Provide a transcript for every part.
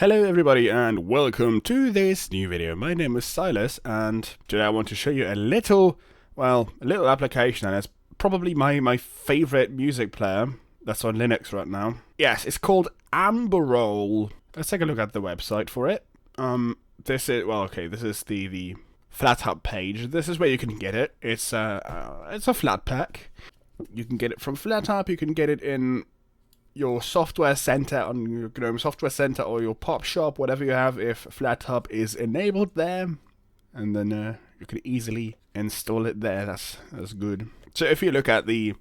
Hello everybody and welcome to this new video. My name is Silas and today I want to show you a little application, and it's probably my favorite music player that's on Linux right now. Yes, it's called Amberol. Let's take a look at the website for it. This is the Flathub page. This is where you can get it. It's a flat pack. You can get it from Flathub. You can get it in your software center, on your GNOME software center, or your pop shop, whatever you have, if Flathub is enabled there, and then you can easily install it there. That's good. So if you look at the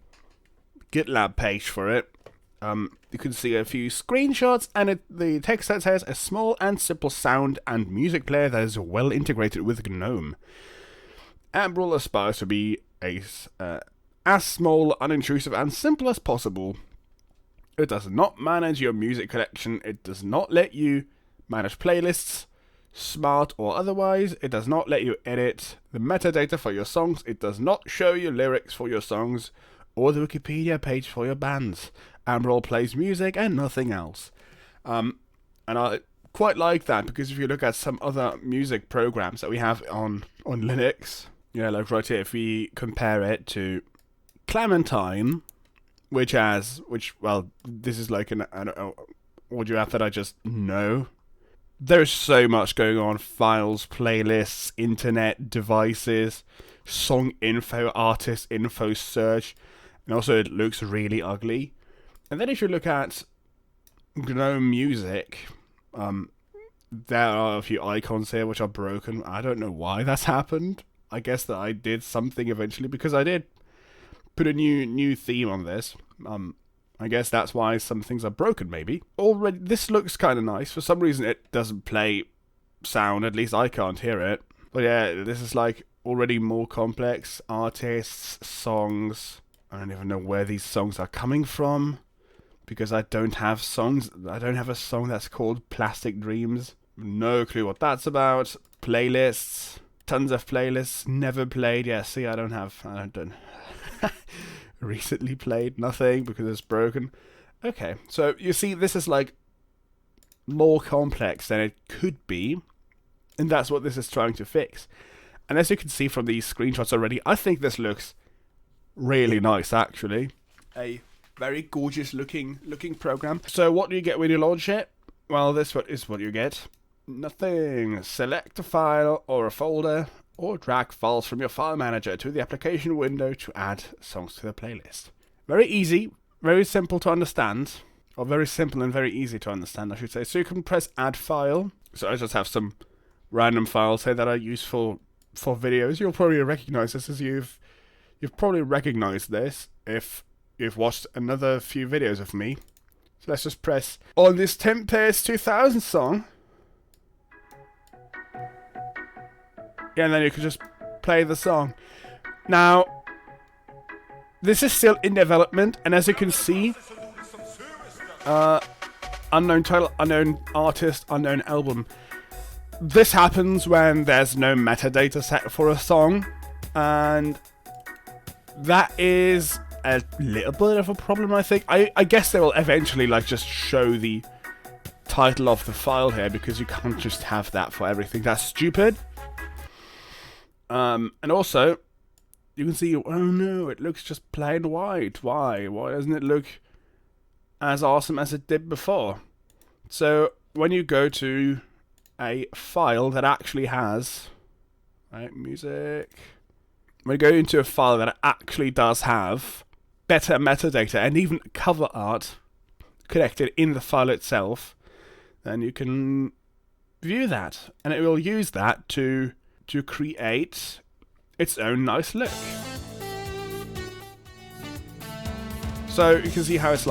GitLab page for it, you can see a few screenshots, and the text that says a small and simple sound and music player that is well integrated with GNOME. Amberol aspires to be as small, unintrusive, and simple as possible. It does not manage your music collection. It does not let you manage playlists, smart or otherwise. It does not let you edit the metadata for your songs. It does not show you lyrics for your songs or the Wikipedia page for your bands. Amberol plays music and nothing else. And I quite like that, because if you look at some other music programs that we have on Linux, like right here, if we compare it to Clementine, which this is like an audio app that I just know. There's so much going on: files, playlists, internet, devices, song info, artist info, search, and also it looks really ugly. And then if you look at GNOME Music, there are a few icons here which are broken. I don't know why that's happened. I guess that I did something eventually, because I did put a new theme on this. I guess that's why some things are broken, maybe. Already, this looks kind of nice. For some reason, it doesn't play sound. At least I can't hear it. But yeah, this is like already more complex. Artists, songs. I don't even know where these songs are coming from, because I don't have songs. I don't have a song that's called Plastic Dreams. No clue what that's about. Playlists. Tons of playlists. Never played. Yeah, see, I don't recently played nothing because it's broken. Okay, so you see, this is like more complex than it could be, and that's what this is trying to fix. And as you can see from these screenshots already, I think this looks really nice, actually. A very gorgeous looking program. So what do you get when you launch it? Well, this is what you get. Nothing. Select a file or a folder, or drag files from your file manager to the application window to add songs to the playlist. Very easy, very simple to understand, or very simple and very easy to understand, I should say. So you can press add file. So I just have some random files here that are useful for videos. You'll probably recognize this, as you've probably recognized this if you've watched another few videos of me. So let's just press on this Tempest 2000 song. And then you can just play the song. Now, this is still in development, and as you can see, unknown title, unknown artist, unknown album. This happens when there's no metadata set for a song, and that is a little bit of a problem, I think. I guess they will eventually just show the title of the file here, because you can't just have that for everything. That's stupid. And also, you can see, oh no, it looks just plain white. Why? Why doesn't it look as awesome as it did before? So, when you go to a file that actually has, music, when you go into a file that actually does have better metadata and even cover art connected in the file itself, then you can view that, and it will use that to create its own nice look. So you can see how it's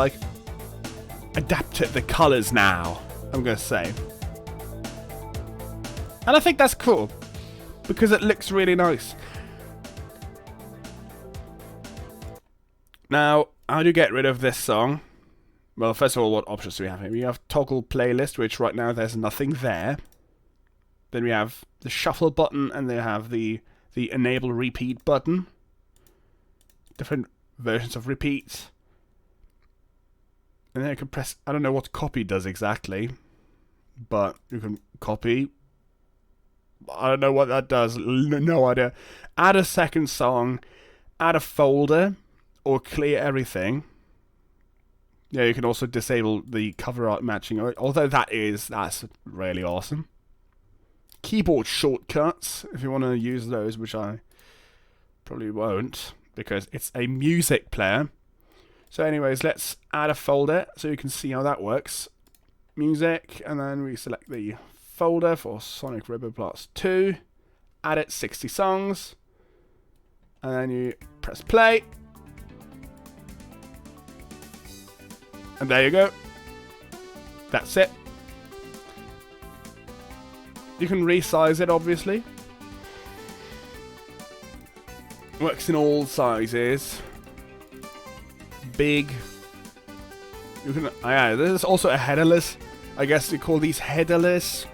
adapted the colors now, I'm going to say. And I think that's cool, because it looks really nice. Now, how do you get rid of this song? Well, first of all, what options do we have here? We have toggle playlist, which right now there's nothing there. Then we have the shuffle button, and they have the enable repeat button. Different versions of repeats. And then you can press, I don't know what copy does exactly. but you can copy. I don't know what that does. No idea. Add a second song, add a folder, or clear everything. Yeah, you can also disable the cover art matching, although that's really awesome. Keyboard shortcuts, if you want to use those, which I probably won't, because it's a music player. So anyways, let's add a folder so you can see how that works. Music, and then we select the folder for Sonic River Blast 2. Add it 60 songs. And then you press play. And there you go. That's it. You can resize it, obviously. Works in all sizes. Big. You can. Yeah, there's also a headerless. I guess you call these headerless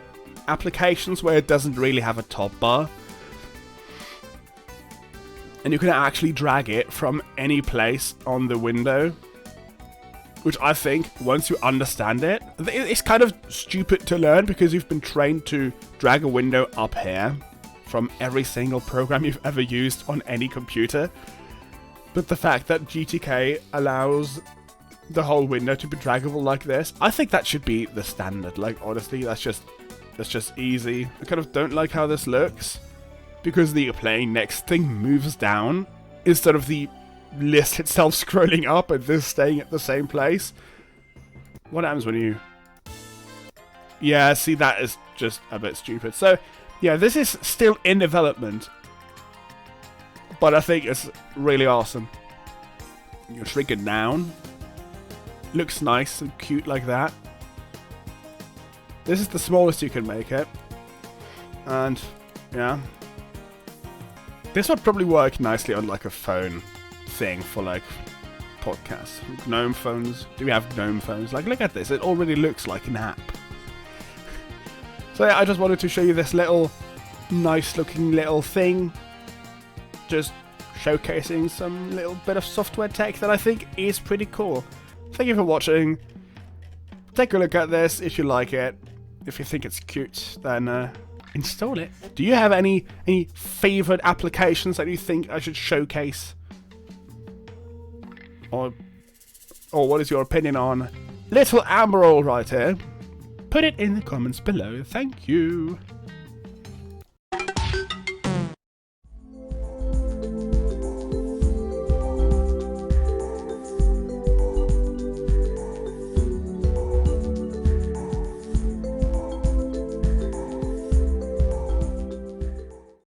applications where it doesn't really have a top bar. And you can actually drag it from any place on the window. Which I think, once you understand it, it's kind of stupid to learn because you've been trained to drag a window up here from every single program you've ever used on any computer. But the fact that GTK allows the whole window to be draggable like this, I think that should be the standard. Like, honestly, that's just easy. I kind of don't like how this looks because the play next thing moves down instead of the list itself scrolling up and this staying at the same place. What happens when you... Yeah, see, that is just a bit stupid. So, yeah, this is still in development, but I think it's really awesome. You shrink it down. Looks nice and cute like that. This is the smallest you can make it. And, yeah. This would probably work nicely on like a phone thing for like podcasts. GNOME phones. Do we have GNOME phones? Like, look at this. It already looks like an app. So yeah, I just wanted to show you this little nice looking little thing. Just showcasing some little bit of software tech that I think is pretty cool. Thank you for watching. Take a look at this if you like it. If you think it's cute, then install it. Do you have any favorite applications that you think I should showcase? Or what is your opinion on little Amberol right here? Put it in the comments below. Thank you.